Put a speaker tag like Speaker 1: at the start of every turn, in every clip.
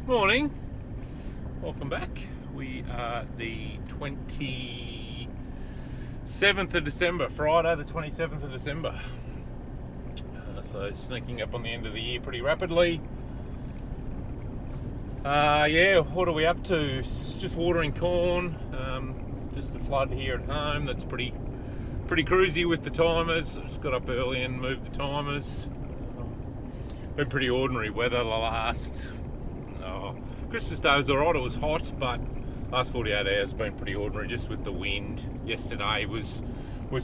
Speaker 1: Morning, welcome back. We are the 27th of December, Friday the 27th of December. So sneaking up on the end of the year pretty rapidly. What are we up to? Just watering corn, just the flood here at home. That's pretty cruisy with the timers. I just got up early and moved the timers. Been pretty ordinary weather the last... Christmas Day was alright, it was hot, but last 48 hours has been pretty ordinary just with the wind. Yesterday was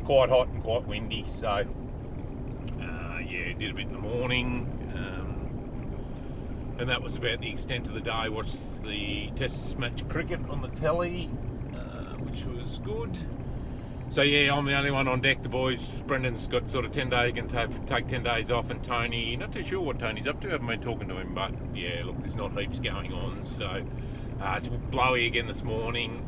Speaker 1: quite hot and quite windy, so did a bit in the morning, and that was about the extent of the day. Watched the Test match cricket on the telly, which was good. So I'm the only one on deck. The boys, Brendan's got sort of 10 days, going to take 10 days off, and Tony, not too sure what Tony's up to, haven't been talking to him, but there's not heaps going on. So it's blowy again this morning.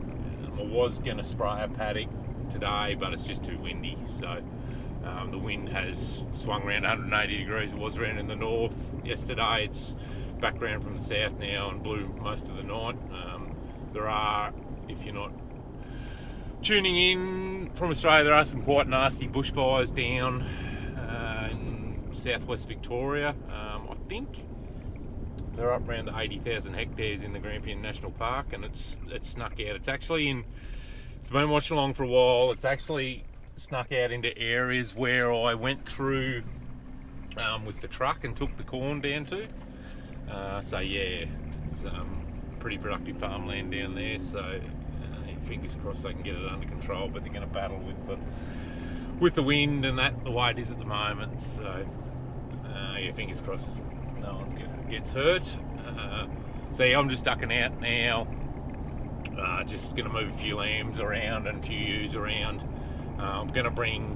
Speaker 1: I was going to spray a paddock today, but it's just too windy. So the wind has swung around 180 degrees. It was around in the north yesterday. It's back around from the south now and blew most of the night. There are, if you're not tuning in from Australia, there are some quite nasty bushfires down in southwest Victoria. I think they're up around the 80,000 hectares in the Grampian National Park, and it's snuck out. It's actually if you've been watching along for a while, it's actually snuck out into areas where I went through with the truck and took the corn down to. It's pretty productive farmland down there, so fingers crossed they can get it under control, but they're going to battle with the wind and that, the way it is at the moment. So fingers crossed no one gets hurt. I'm just ducking out now, just going to move a few lambs around and a few ewes around. I'm going to bring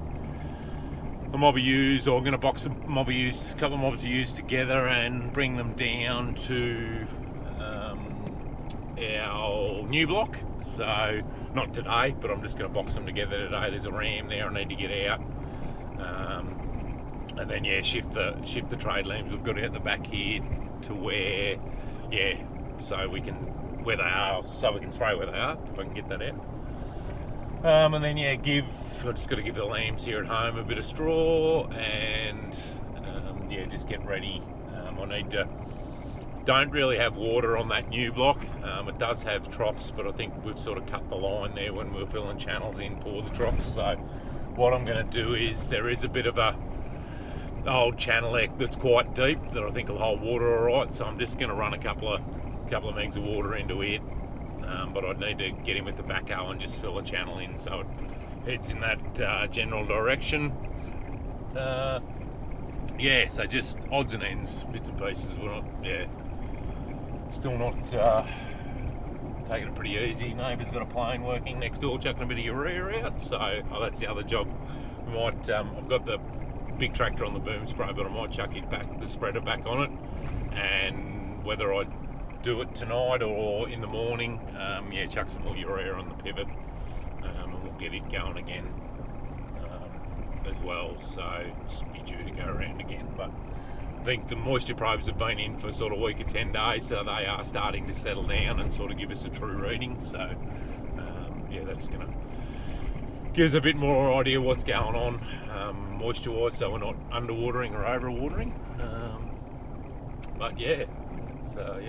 Speaker 1: a mob of ewes, or I'm going to box a mob of ewes, a couple of mobs of ewes together and bring them down to our new block. So not today, but I'm just going to box them together today. There's a ram there I need to get out, and then shift the trade lambs we've got out the back here to where so we can where they are, so we can spray where they are if I can get that out. And then I've just got to give the lambs here at home a bit of straw, and just get ready. Don't really have water on that new block. It does have troughs, but I think we've sort of cut the line there when we were filling channels in for the troughs. So what I'm going to do is, there is a bit of a old channel that's quite deep that I think will hold water all right. So I'm just going to run a couple of megs of water into it. But I'd need to get in with the backhoe and just fill a channel in so it heads in that general direction. So just odds and ends, bits and pieces. Still not taking it pretty easy. Neighbour's got a plane working next door, chucking a bit of urea out. So that's the other job. I've got the big tractor on the boom spray, but I might chuck the spreader back on it. And whether I do it tonight or in the morning, chuck some more urea on the pivot, and we'll get it going again as well. So it's be due to go around again. But I think the moisture probes have been in for sort of a week or 10 days, so they are starting to settle down and sort of give us a true reading. So that's going to give us a bit more idea what's going on moisture wise, so we're not underwatering or overwatering.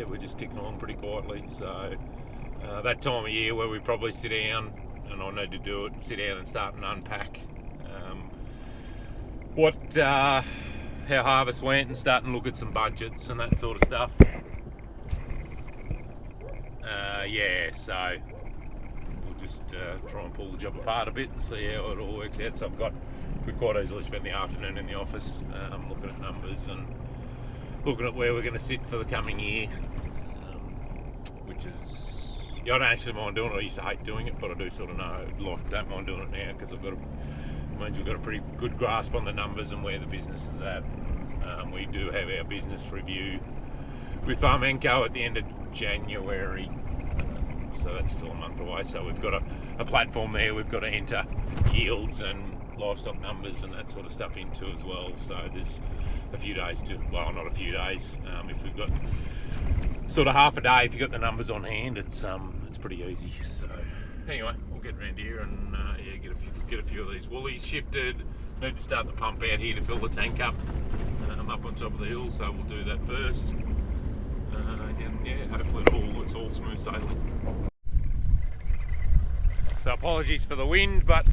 Speaker 1: We're just ticking on pretty quietly. So that time of year where we probably sit down, and I need to do it, sit down and start and unpack how harvest went, and start and look at some budgets and that sort of stuff. So we'll just try and pull the job apart a bit and see how it all works out. So could quite easily spend the afternoon in the office looking at numbers and looking at where we're going to sit for the coming year, which is, I don't actually mind doing it. I used to hate doing it, but I do sort of don't mind doing it now, because it means we've got a pretty good grasp on the numbers and where the business is at. We do have our business review with Farmenco at the end of January, so that's still a month away. So we've got a platform there we've got to enter yields and livestock numbers and that sort of stuff into as well. So there's a few days not a few days. If we've got sort of half a day if you got the numbers on hand. It's pretty easy. So anyway, we'll get around here and yeah, get a few of these woolies shifted. Need to start the pump out here to fill the tank up on top of the hill, so we'll do that first. And yeah, hopefully it's all smooth sailing. So apologies for the wind, but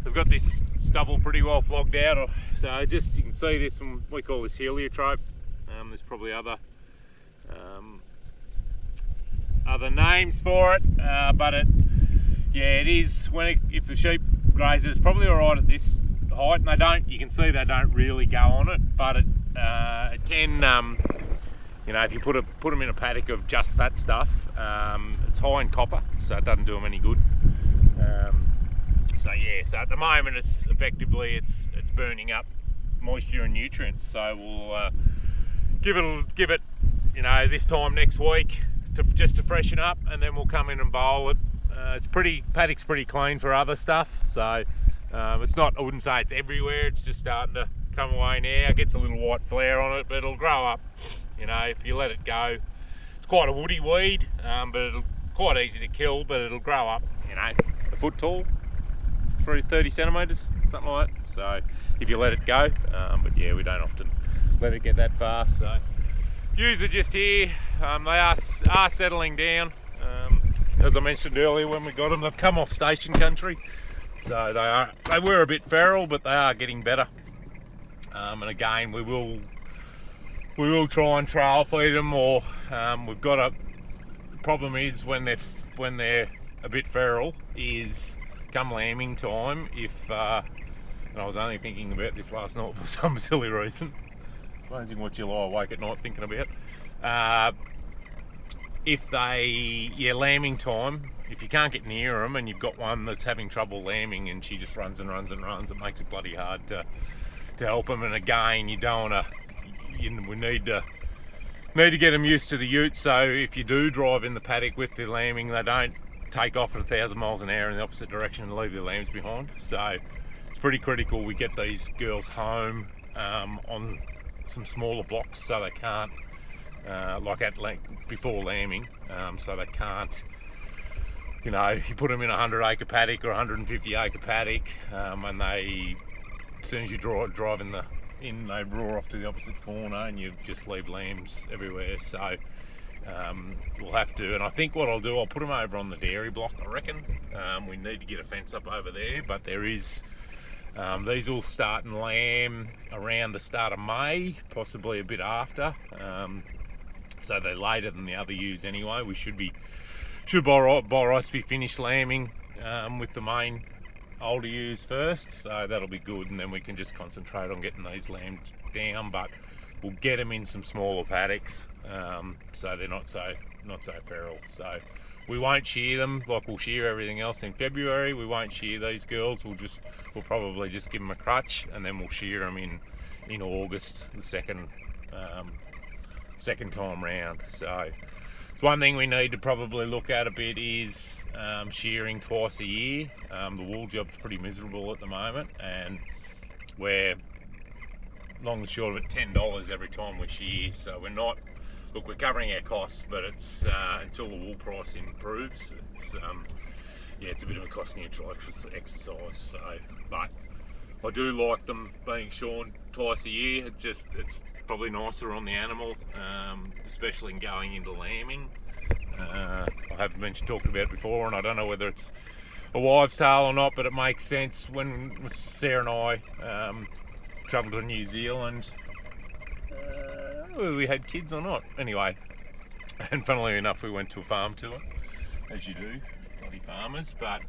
Speaker 1: we've got this stubble pretty well flogged out. So just you can see this, we call this heliotrope. There's probably other names for it, but it is if the sheep graze it's probably all right at this height, and you can see they don't really go on it, but it can, if you put them in a paddock of just that stuff, it's high in copper, so it doesn't do them any good. So at the moment it's effectively burning up moisture and nutrients. So we'll give it this time next week to freshen up, and then we'll come in and bowl it. Paddock's pretty clean for other stuff, so it's not. I wouldn't say it's everywhere. It's just starting to come away now. It gets a little white flare on it, but it'll grow up. If you let it go, it's quite a woody weed, but it'll quite easy to kill. But it'll grow up, a foot tall. 30 centimetres, something like that. So if you let it go, but yeah, we don't often let it get that far. So ewes are just here. They are settling down. As I mentioned earlier when we got them, they've come off station country, so they were a bit feral, but they are getting better. And again, we will try and trail feed them, or we've got a problem is when they're a bit feral is come lambing time, and I was only thinking about this last night for some silly reason. Amazing what you lie awake at night thinking about. Lambing time, if you can't get near them and you've got one that's having trouble lambing and she just runs and runs and runs, it makes it bloody hard to help them. And again, we need to get them used to the ute, so if you do drive in the paddock with the lambing, they don't take off at 1,000 miles an hour in the opposite direction and leave their lambs behind. So it's pretty critical we get these girls home on some smaller blocks, so they can't before lambing, so they can't, you put them in a 100-acre paddock or 150-acre paddock, and as soon as you drive in they roar off to the opposite fauna and you just leave lambs everywhere. So we'll have to, and I think what I'll do, I'll put them over on the dairy block, I reckon. We need to get a fence up over there, but there is, these will start and lamb around the start of May, possibly a bit after. So they're later than the other ewes anyway. We should by rights be finished lambing with the main older ewes first, so that'll be good, and then we can just concentrate on getting these lambs down. But we'll get them in some smaller paddocks, so they're not so feral. So we won't shear them like we'll shear everything else in February. We won't shear these girls. We'll probably just give them a crutch, and then we'll shear them in August, the second time round. So it's one thing we need to probably look at a bit is shearing twice a year. The wool job's pretty miserable at the moment, and we're long and short of it $10 every time we shear. So we're covering our costs, but it's until the wool price improves, it's a bit of a cost neutral exercise. So, but I do like them being shorn twice a year. It's probably nicer on the animal, especially in going into lambing. I have talked about it before, and I don't know whether it's a wives' tale or not, but it makes sense. When Sarah and I travelled to New Zealand, whether we had kids or not, anyway, and funnily enough we went to a farm tour, as you do, bloody farmers. But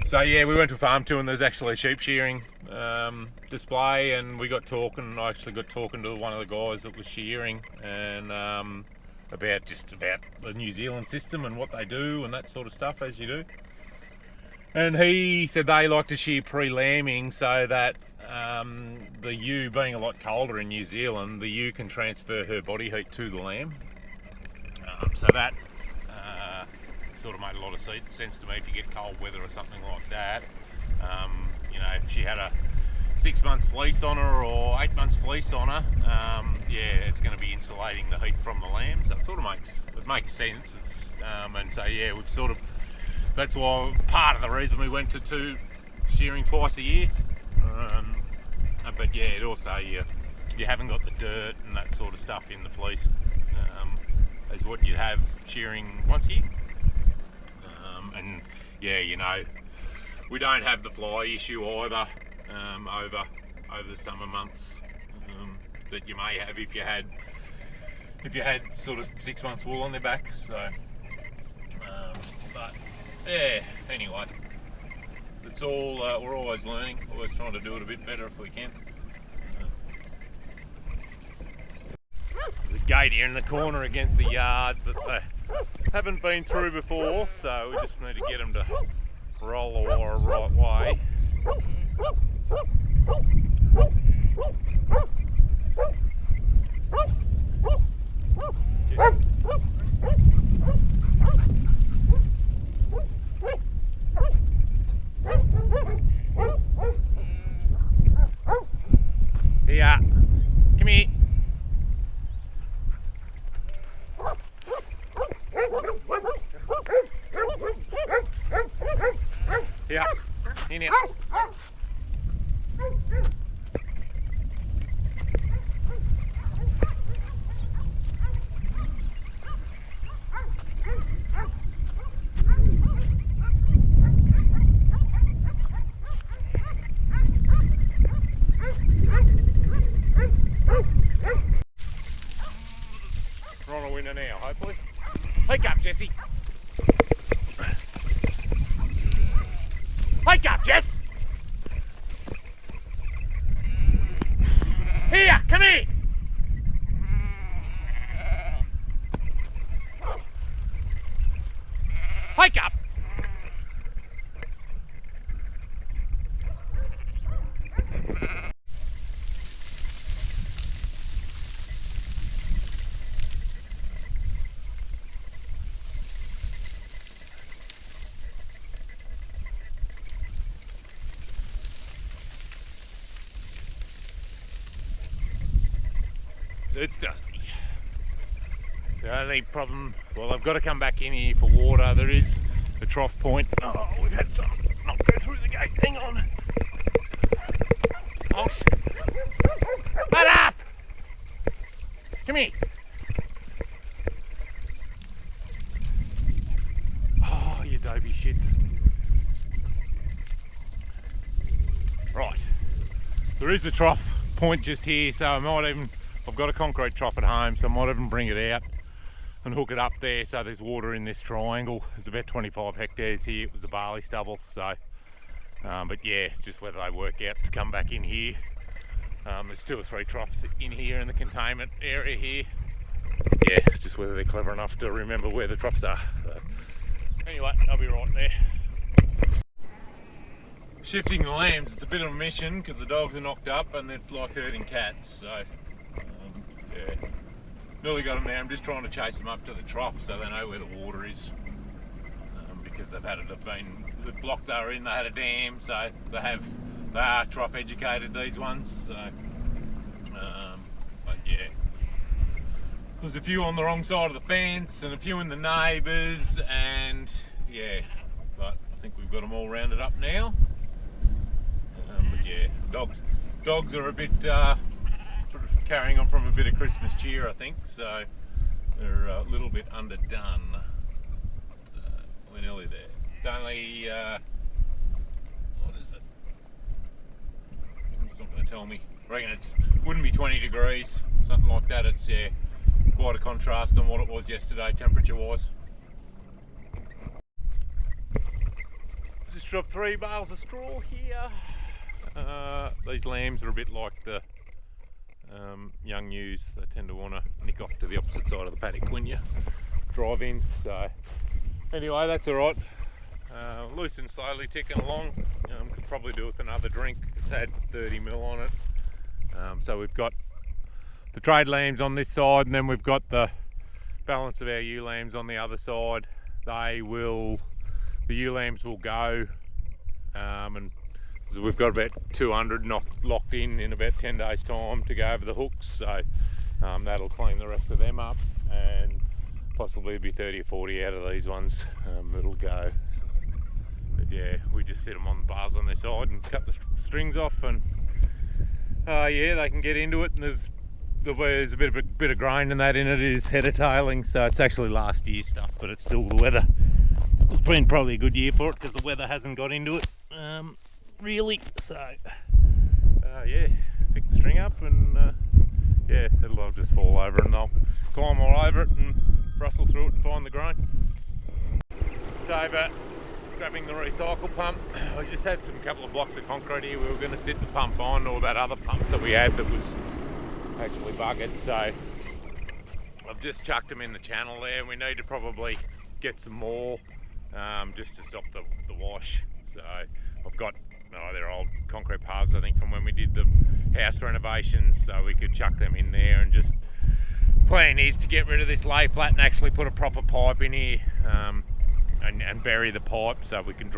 Speaker 1: so yeah, we went to a farm tour and there's actually a sheep shearing display, and we got talking. I actually got talking to one of the guys that was shearing, and about the New Zealand system and what they do and that sort of stuff, as you do. And he said they like to shear pre-lambing so that the ewe, being a lot colder in New Zealand, the ewe can transfer her body heat to the lamb. So that sort of made a lot of sense to me. If you get cold weather or something like that, if she had 6 months fleece on her or 8 months fleece on her, yeah, it's going to be insulating the heat from the lambs. So it makes sense. And so yeah, we've sort of, that's why part of the reason we went to shearing twice a year. But yeah, it also you haven't got the dirt and that sort of stuff in the fleece as what you'd have shearing once a year. And yeah, you know, we don't have the fly issue either over the summer months that you may have if you had sort of 6 months wool on their back. So, but yeah, anyway, it's all we're always learning, always trying to do it a bit better if we can. There's a gate here in the corner against the yards that they haven't been through before, so we just need to get them to roll the wire right way. Here, come here. Here, in here. We're on a winner now, hopefully. Wake up, Jessie. Wake up, Jess! Here, come here! Wake up! It's dusty. The only problem, well, I've got to come back in here for water. There is a trough point. Oh, we've had some not go through the gate. Hang on. Oh, shut up! Come here. Oh, you dopey shits. Right. There is a trough point just here, so I might even, I've got a concrete trough at home, so I might even bring it out and hook it up there so there's water in this triangle. There's about 25 hectares here. It was a barley stubble, so but yeah, it's just whether they work out to come back in here. There's 2 or 3 troughs in here in the containment area here. Yeah, it's just whether they're clever enough to remember where the troughs are. So, anyway, I'll be right there. Shifting the lambs, it's a bit of a mission because the dogs are knocked up and it's like herding cats, so yeah. Nearly got them now. I'm just trying to chase them up to the trough so they know where the water is, because they've been the block they were in, they had a dam, so they are trough educated, these ones. So, but yeah, there's a few on the wrong side of the fence and a few in the neighbours, and yeah, but I think we've got them all rounded up now. But yeah, dogs are a bit carrying on from a bit of Christmas cheer, I think, so they're a little bit underdone. We're nearly there. It's only, what is it? It's not going to tell me. I reckon it wouldn't be 20 degrees, something like that. It's yeah, quite a contrast on what it was yesterday, temperature-wise. Just dropped 3 bales of straw here. These lambs are a bit like the young ewes. They tend to want to nick off to the opposite side of the paddock when you drive in. So anyway, that's all right. Loose and slowly ticking along. Could probably do with another drink. It's had 30 ml on it. So we've got the trade lambs on this side, and then we've got the balance of our ewe lambs on the other side. The ewe lambs will go, and there's we've got about 200 locked in about 10 days time to go over the hooks, so that'll clean the rest of them up, and possibly be 30 or 40 out of these ones that'll go. But yeah, we just set them on the bars on their side and cut the strings off, and yeah, they can get into it, and there's a bit of grain and that in it. Is header tailing, so it's actually last year's stuff, but it's still the weather. It's been probably a good year for it because the weather hasn't got into it really. So yeah, pick the string up, and yeah, it'll just fall over and they'll climb all over it and rustle through it and find the grain. So grabbing the recycle pump, I just had some couple of blocks of concrete here. We were going to sit the pump on, or that other pump that we had that was actually buggered, so I've just chucked them in the channel there. We need to probably get some more just to stop the wash. So I've got they're old concrete paths, I think, from when we did the house renovations, so we could chuck them in there. And just plan is to get rid of this lay flat and actually put a proper pipe in here, and bury the pipe so we can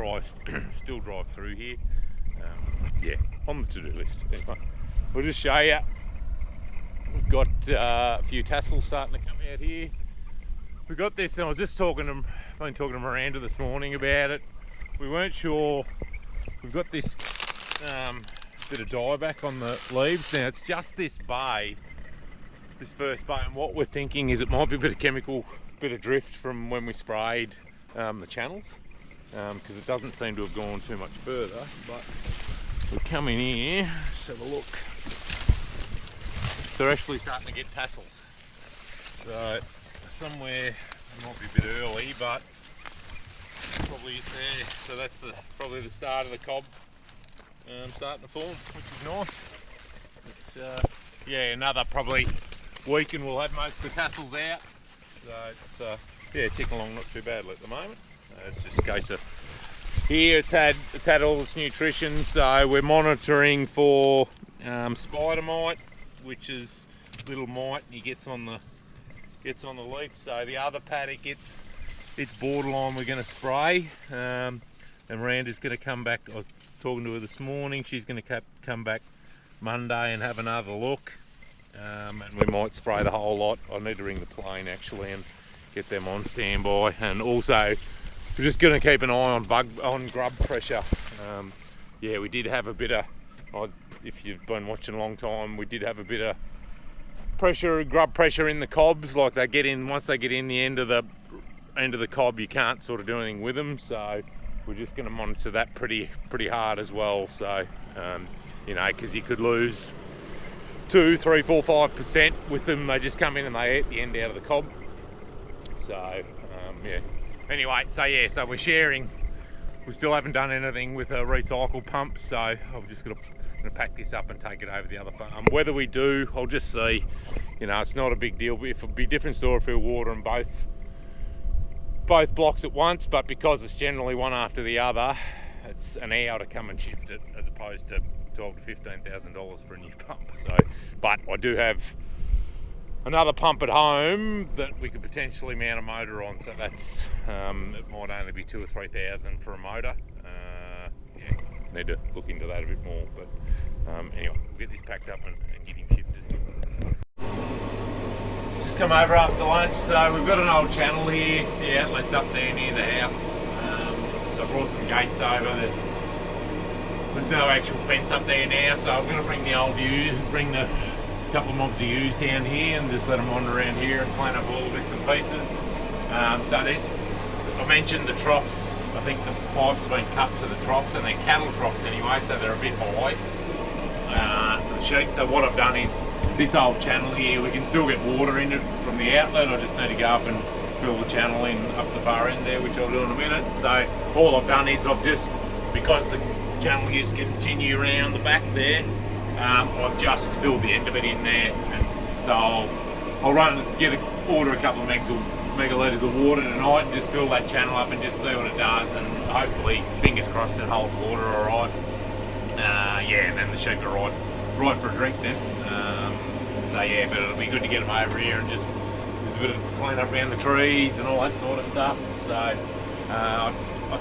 Speaker 1: still drive through here. Yeah, on the to-do list. Anyway, we'll just show you. We've got a few tassels starting to come out here. We got this, and I was just talking to Miranda this morning about it. We weren't sure. We've got this bit of dieback on the leaves. Now it's just this first bay, and what we're thinking is it might be a bit of chemical, bit of drift from when we sprayed the channels, because it doesn't seem to have gone too much further. But we come in here, let's have a look. They're actually starting to get tassels. So somewhere, it might be a bit early, but probably it's there. So that's probably the start of the cob starting to form, which is nice. But, yeah, another probably week and we'll have most of the tassels out. So it's yeah, ticking along not too badly at the moment. It's just a case of here it's had all this nutrition, so we're monitoring for spider mite, which is little mite, and he gets on the leaf. So the other paddock, it's borderline we're going to spray, and Miranda's going to come back. I was talking to her this morning. She's going to come back Monday and have another look, and we might spray the whole lot. I need to ring the plane actually and get them on standby, and also we're just going to keep an eye on grub pressure. Yeah, we did have a bit of, if you've been watching a long time, we did have a bit of grub pressure in the cobs. Like once they get in the end of the cob, you can't sort of do anything with them. So we're just going to monitor that pretty hard as well. So you know, because you could lose 2, 3, 4, 5% with them. They just come in and they eat the end out of the cob. So yeah. Anyway, so we're shearing. We still haven't done anything with a recycle pump, so I'm just going to pack this up and take it over the other farm. Whether we do, I'll just see. You know, it's not a big deal. It'll be a different story if we water them both blocks at once, but because it's generally one after the other, it's an hour to come and shift it, as opposed to $12,000 to $15,000 for a new pump. So, but I do have another pump at home that we could potentially mount a motor on, so that's it might only be $2,000 or $3,000 for a motor. Yeah, need to look into that a bit more. But anyway, we'll get this packed up and get him shifted. Just come over after lunch, so we've got an old channel here. The outlet's up there near the house. So I brought some gates over. There's no actual fence up there now, so I'm going to bring the couple of mobs of ewes down here and just let them wander around here and clean up all the bits and pieces. So I mentioned the troughs. I think the pipes have been cut to the troughs, and they're cattle troughs anyway, so they're a bit high for the sheep. So what I've done is this old channel here, we can still get water in it from the outlet. I just need to go up and fill the channel in up the far end there, which I'll do in a minute. So all I've done is because the channel used to continue around the back there, I've just filled the end of it in there, and so I'll order a couple of megalitres of water tonight and just fill that channel up and just see what it does, and hopefully, fingers crossed, it holds water all right. Yeah, and then the sheep are right for a drink then. So yeah, but it'll be good to get them over here and just there's a bit of clean up around the trees and all that sort of stuff. So I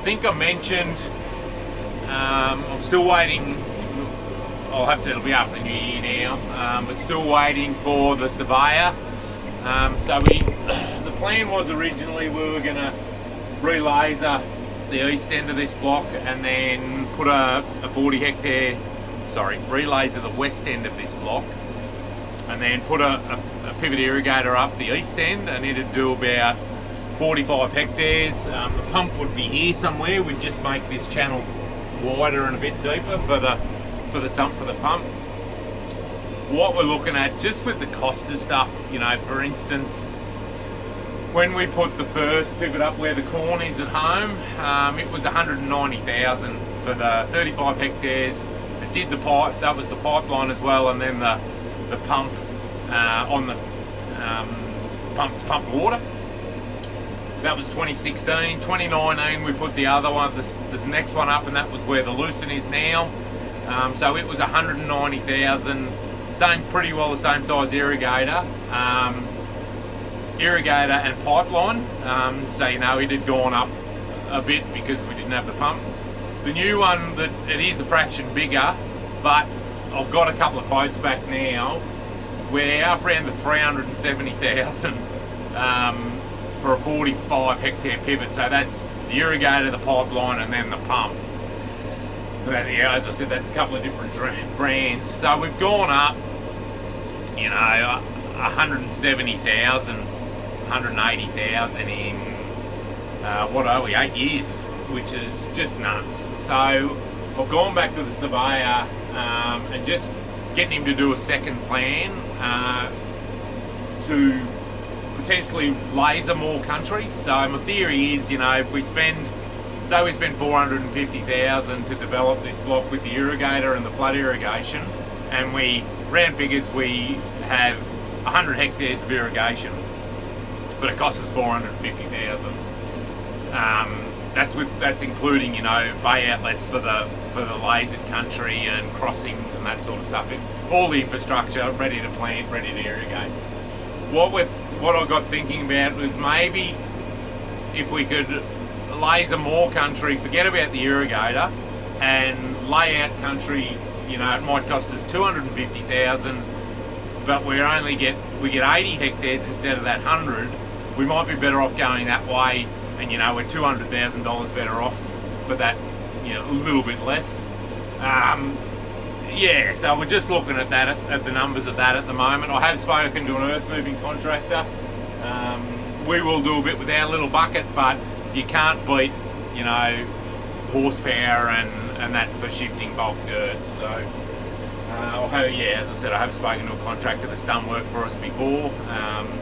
Speaker 1: think I mentioned I'm still waiting. It'll be after the new year now, but still waiting for the surveyor. The plan was originally we were going to re-laser the east end of this block and then put a 40 hectare, re-laser the west end of this block and then put a pivot irrigator up the east end, and it'd do about 45 hectares. The pump would be here somewhere. We'd just make this channel wider and a bit deeper for the sump for the pump. What we're looking at, just with the cost of stuff, for instance, when we put the first pivot up where the corn is at home, it was 190,000 for the 35 hectares. It did the pipe, that was the pipeline as well, and then the pump on the pump water. That was 2016. 2019 we put the other one, the next one up, and that was where the Lucent is now. So it was 190,000, pretty well the same size irrigator, and pipeline. It had gone up a bit because we didn't have the pump. The new one, it is a fraction bigger, but I've got a couple of quotes back now. We're up around the 370,000 for a 45 hectare pivot. So that's the irrigator, the pipeline, and then the pump. Yeah, as I said, that's a couple of different brands. So we've gone up, 170,000, 180,000 in 8 years, which is just nuts. So I've gone back to the surveyor and just getting him to do a second plan to potentially laser more country. So my theory is, if we spend 450,000 to develop this block with the irrigator and the flood irrigation, and round figures, we have 100 hectares of irrigation, but it costs us 450,000. That's including bay outlets for the lasered country and crossings and that sort of stuff. All the infrastructure ready to plant, ready to irrigate. What I got thinking about was maybe if we could laser more country, forget about the irrigator, and lay out country. It might cost us 250,000, but we get 80 hectares instead of that 100. We might be better off going that way, and we're $200,000 better off for that, a little bit less. So we're just looking at that, at the numbers of that at the moment. I have spoken to an earth moving contractor. We will do a bit with our little bucket, but you can't beat, horsepower and that for shifting bulk dirt. So, as I said, I have spoken to a contractor that's done work for us before,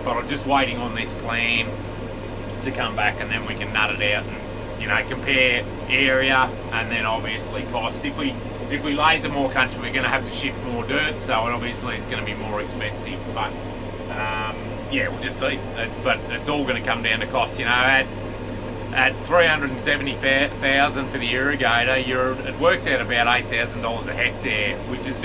Speaker 1: but I'm just waiting on this plan to come back, and then we can nut it out and, compare area and then obviously cost. If we laser more country, we're going to have to shift more dirt, so obviously it's going to be more expensive. But we'll just see. But it's all going to come down to cost. At 370,000 for the irrigator, it works out about $8,000 a hectare, which is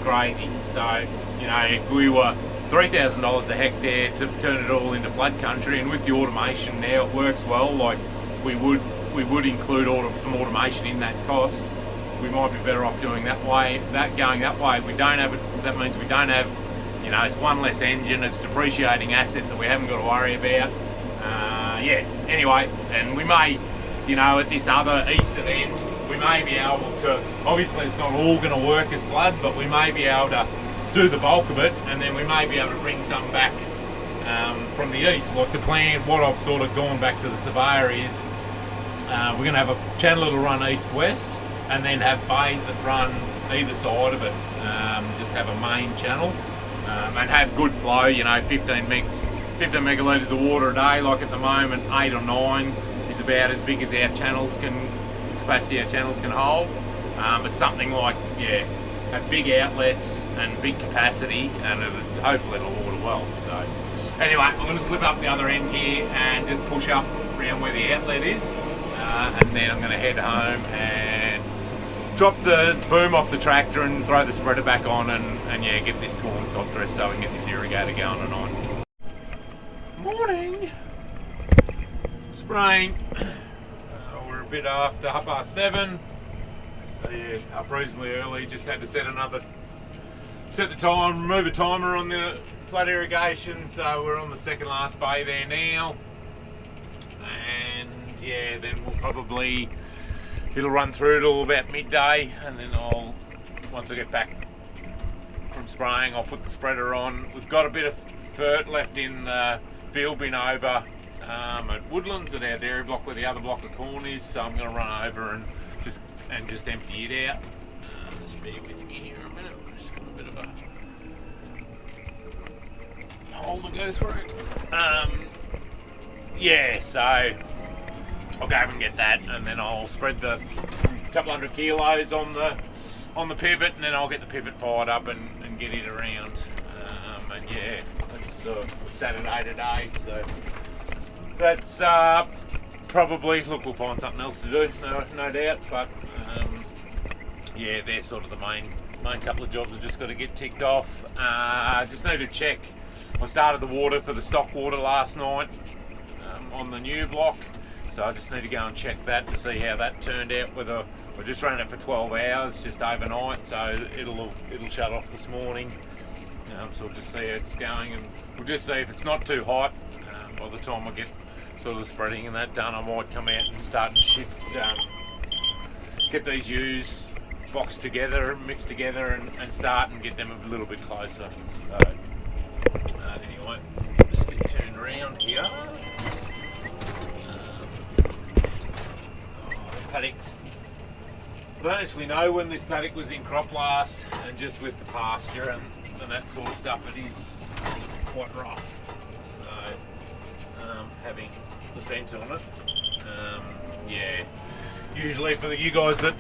Speaker 1: crazy. So, if we were $3,000 a hectare to turn it all into flood country, and with the automation now it works well, like we would include some automation in that cost. We might be better off doing going that way. We don't have it. That means we don't have, it's one less engine. It's depreciating asset that we haven't got to worry about. Anyway, and we may, at this other eastern end, we may be able to, obviously it's not all going to work as flood, but we may be able to do the bulk of it, and then we may be able to bring some back from the east. Like the plan, what I've sort of gone back to the surveyor is, we're going to have a channel that'll run east-west, and then have bays that run either side of it. Just have a main channel, and have good flow, 15 megalitres of water a day. Like at the moment, 8 or 9 is about as big as capacity our channels can hold. But something like, have big outlets and big capacity, and hopefully it'll water well. So anyway, I'm going to slip up the other end here and just push up around where the outlet is, and then I'm going to head home and drop the boom off the tractor and throw the spreader back on, and get this corn top dressed so we can get this irrigator going tonight. Morning! Spraying. We're a bit after 7:30. So yeah, up reasonably early. Just had to set the time, remove a timer on the flat irrigation. So we're on the second last bay there now, and yeah, then it'll run through till about midday, and then once I get back from spraying, I'll put the spreader on. We've got a bit of fert left in the field bin over at Woodlands at our dairy block where the other block of corn is, so I'm going to run over and just empty it out. Just bear with me here a minute. I've just got a bit of a hole to go through. Yeah, so I'll go over and get that, and then I'll spread a couple 100 kilos on the pivot, and then I'll get the pivot fired up and get it around. And yeah, it's Saturday today, so that's probably, look, we'll find something else to do, no doubt, but yeah, they're sort of the main couple of jobs I've just got to get ticked off. Just need to check. I started the water for the stock water last night on the new block, so I just need to go and check that to see how that turned out. Whether I just ran it for 12 hours just overnight, so it'll shut off this morning. So we'll just see how it's going, and we'll just see if it's not too hot. By the time I get sort of the spreading and that done, I might come out and start and shift, get these ewes boxed together, mixed together, and start and get them a little bit closer. So anyway, just get turned around here. Paddocks. I don't actually know when this paddock was in crop last, and just with the pasture and that sort of stuff, it is quite rough. So having the fence on it, yeah. Usually for the guys that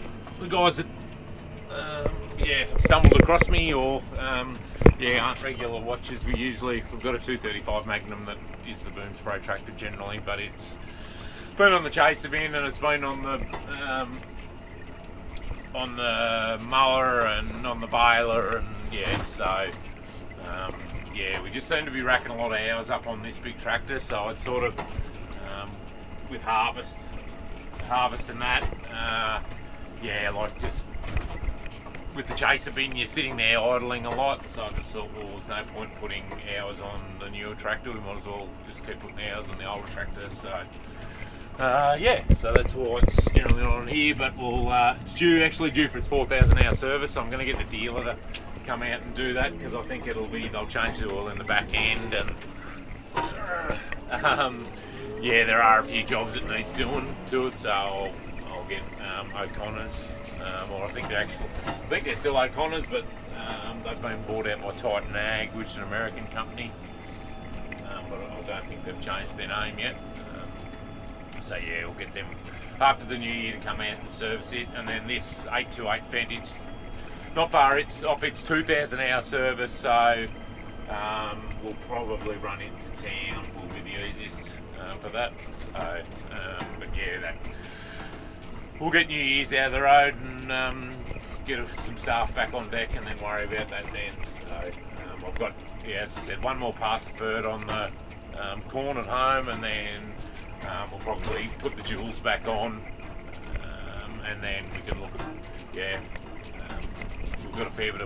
Speaker 1: have stumbled across me or aren't regular watchers, we've got a 235 Magnum that is the boom spray tractor generally, but it's been on the chaser bin and it's been on the mower and on the baler, and we just seem to be racking a lot of hours up on this big tractor. So it's sort of with harvest and that, like just with the chaser bin, you're sitting there idling a lot. So I just thought, well, there's no point putting hours on the newer tractor. We might as well just keep putting hours on the older tractor. So so that's why it's generally not on here, but it's actually due for its 4,000 hour service, so I'm going to get the dealer to come out and do that, because I think they'll change the oil in the back end, and there are a few jobs it needs doing to it, so I'll get O'Connor's, or I think they're still O'Connor's, but they've been bought out by Titan Ag, which is an American company, but I don't think they've changed their name yet. So yeah, we'll get them after the new year to come out and service it, and then this 828 Fendt, it's not far, it's off its 2,000 hour service, so we'll probably run into town, will be the easiest for that. So, but yeah, we'll get New Year's out of the road and get some staff back on deck, and then worry about that then. So I've got, as I said, one more pass of fert on the corn at home, and then we'll probably put the jewels back on, and then we can look at, we've got a fair bit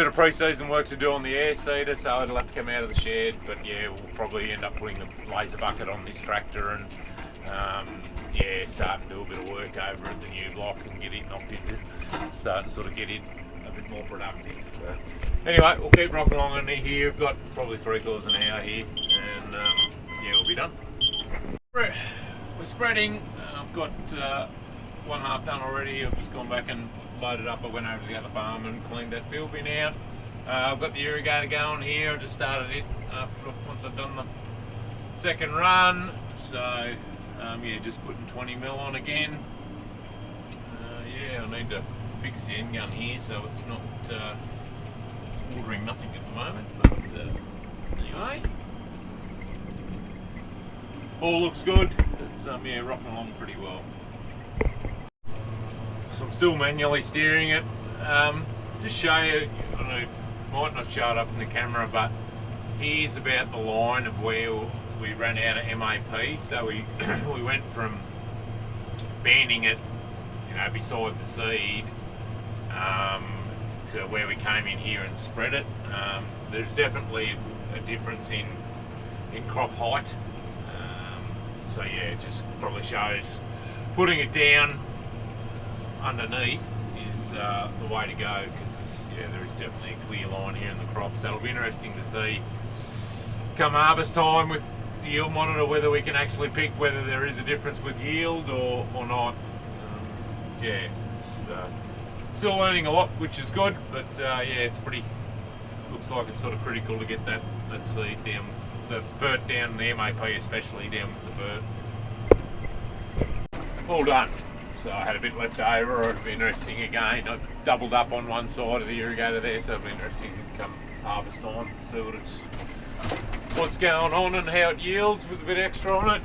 Speaker 1: of pre-season work to do on the air seeder, so it'll have to come out of the shed, but yeah, we'll probably end up putting the laser bucket on this tractor and start and do a bit of work over at the new block and get it knocked into, start and sort of get it a bit more productive. So anyway, we'll keep rocking along in here. We've got probably 3 quarters an hour here, and we'll be done. We're spreading. I've got one half done already. I've just gone back and loaded up. I went over to the other farm and cleaned that field bin out. I've got the irrigator going here. I just started it once I've done the second run. So just putting 20 mil on again. I need to fix the end gun here so it's not it's watering nothing at the moment. But anyway, all looks good. It's rocking along pretty well. So I'm still manually steering it. Just show you, I don't know, might not show it up in the camera, but here's about the line of where we ran out of MAP. So we went from banding it beside the seed to where we came in here and spread it. There's definitely a difference in crop height. So yeah, it just probably shows putting it down underneath is the way to go, because there is definitely a clear line here in the crop. So it'll be interesting to see come harvest time with the yield monitor whether we can actually pick whether there is a difference with yield or not. Yeah, it's still learning a lot, which is good, but yeah, it's looks like it's sort of critical to get that seed down, the vert down, the MAP especially down with the vert. All done. So I had a bit left over. It'll be interesting again. I doubled up on one side of the irrigator there, so it'll be interesting come harvest time, see what's going on and how it yields with a bit extra on it.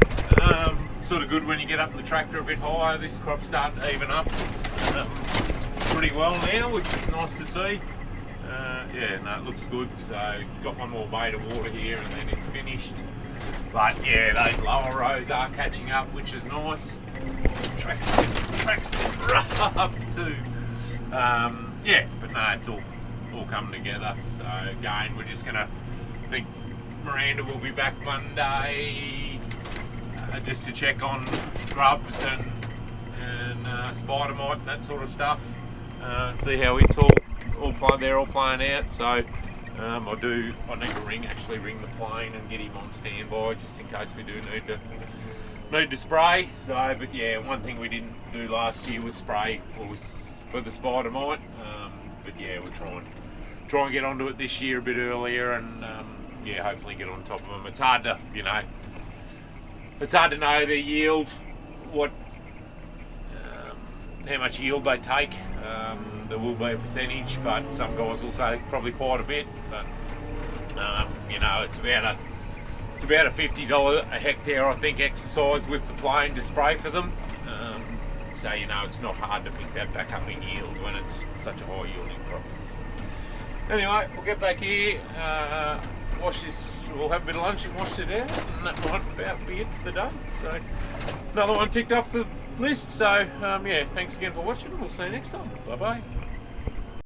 Speaker 1: Sort of good when you get up in the tractor a bit higher. This crop's starting to even up pretty well now, which is nice to see. Yeah, no, it looks good. So got one more bait of water here and then it's finished. But yeah, those lower rows are catching up, which is nice. Track's been rough too. Yeah, but no, it's all coming together. So again, we're just gonna, I think Miranda will be back Monday just to check on grubs and spider mite and that sort of stuff. See how it's they're all playing out. So I need to ring the plane and get him on standby just in case we do need to spray. So, but yeah, one thing we didn't do last year was spray for the spider mite. But yeah, we'll try and get onto it this year a bit earlier, and yeah, hopefully get on top of them. It's hard to know the yield, how much yield they take. There will be a percentage, but some guys will say probably quite a bit. But it's about a $50 a hectare, I think, exercise with the plane to spray for them. So it's not hard to pick that back up in yield when it's such a high yielding crop. Anyway, we'll get back here, wash this. We'll have a bit of lunch and wash it out, and that might about be it for the day. So another one ticked off the list. So yeah, thanks again for watching. We'll see you next time. Bye bye.